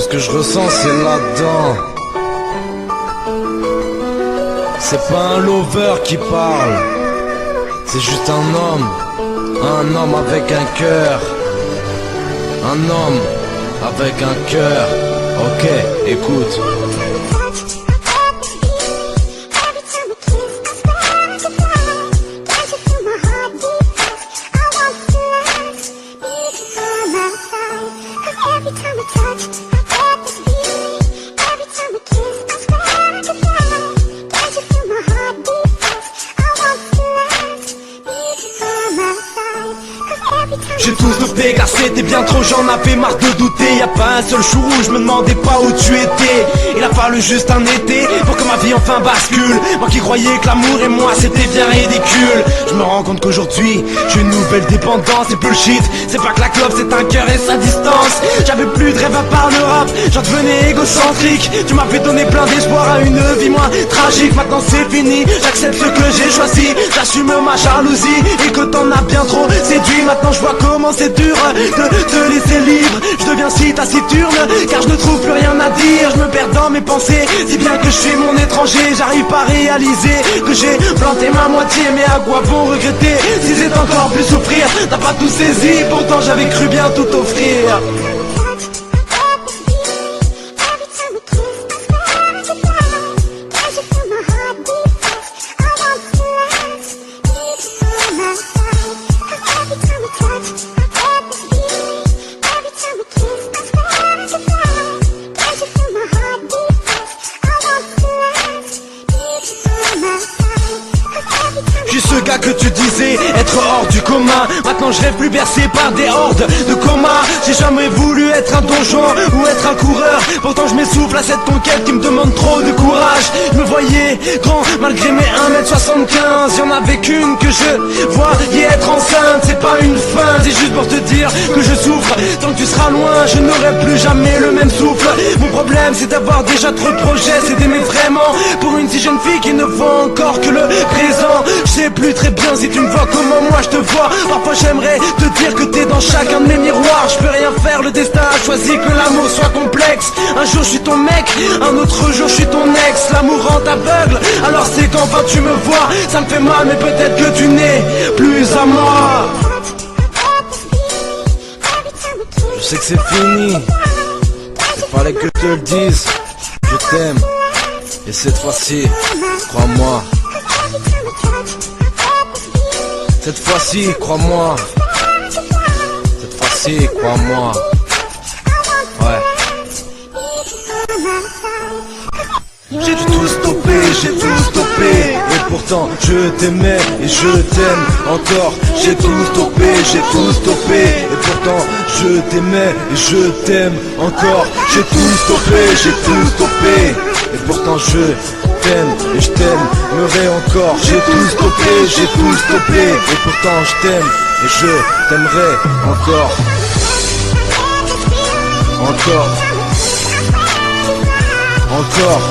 ce que je ressens, c'est là-dedans. C'est pas un lover qui parle, c'est juste un homme avec un cœur. Un homme avec un cœur. Ok, écoute. J'ai tout stoppé car c'était bien trop, j'en avais marre de douter. Y'a pas un seul jour où je me demandais pas où tu étais. Il a fallu juste un été pour que ma vie enfin bascule. Moi qui croyais que l'amour et moi c'était bien ridicule. Je me rends compte qu'aujourd'hui j'ai une nouvelle dépendance. C'est bullshit, c'est pas que la clope, c'est un cœur et sa distance. J'avais plus de rêve à part le rap, j'en devenais égocentrique. Tu m'avais donné plein d'espoir à une vie moins tragique. Maintenant c'est fini, j'accepte ce que j'ai choisi. J'assume ma jalousie et que t'en as bien trop séduit. Maintenant je vois comment c'est dur de te laisser libre. Je deviens si taciturne car je ne trouve plus rien à dire. Je me perds dans mes pensées, si bien que je suis mon étranger. J'arrive pas à réaliser que j'ai planté ma moitié. Mais à quoi bon regretter si c'est encore plus souffrir? T'as pas tout saisi, pourtant j'avais cru bien tout offrir. Je suis ce gars que tu disais être hors du commun. Maintenant je rêve plus bercé par des hordes de coma. J'ai jamais voulu être un donjon ou être un coureur. Pourtant je m'essouffle à cette conquête qui me demande trop de courage. Je me voyais grand malgré mes 1m75. Y'en avait qu'une que je voyais être enceinte. C'est pas une fin, c'est juste pour te dire que je souffre. Tant que tu seras loin je n'aurai plus jamais le même souffle. Mon problème c'est d'avoir déjà trop de projets. C'est d'aimer vraiment pour une si jeune fille qui ne voit encore que le présent. Je sais plus très bien si tu me vois comment moi je te vois. Parfois j'aimerais te dire que t'es dans chacun de mes miroirs. Je peux rien faire, le destin a choisi que l'amour soit complexe. Un jour je suis ton mec, un autre jour je suis ton ex. L'amour rend aveugle, alors c'est qu'enfin tu me vois. Ça me fait mal mais peut-être que tu n'es plus à moi. Je sais que c'est fini, il fallait que je te le dise. Je t'aime, et cette fois-ci, crois-moi. Cette fois-ci, crois-moi. Cette fois-ci, crois-moi. Ouais. J'ai tout stoppé, Et pourtant je t'aimais et je t'aime encore. J'ai tout stoppé, et pourtant je t'aimais et je t'aime encore. J'ai tout stoppé, et pourtant je t'aime et je t'aimerai encore. J'ai tout stoppé, et pourtant je t'aime et je t'aimerai encore. Encore.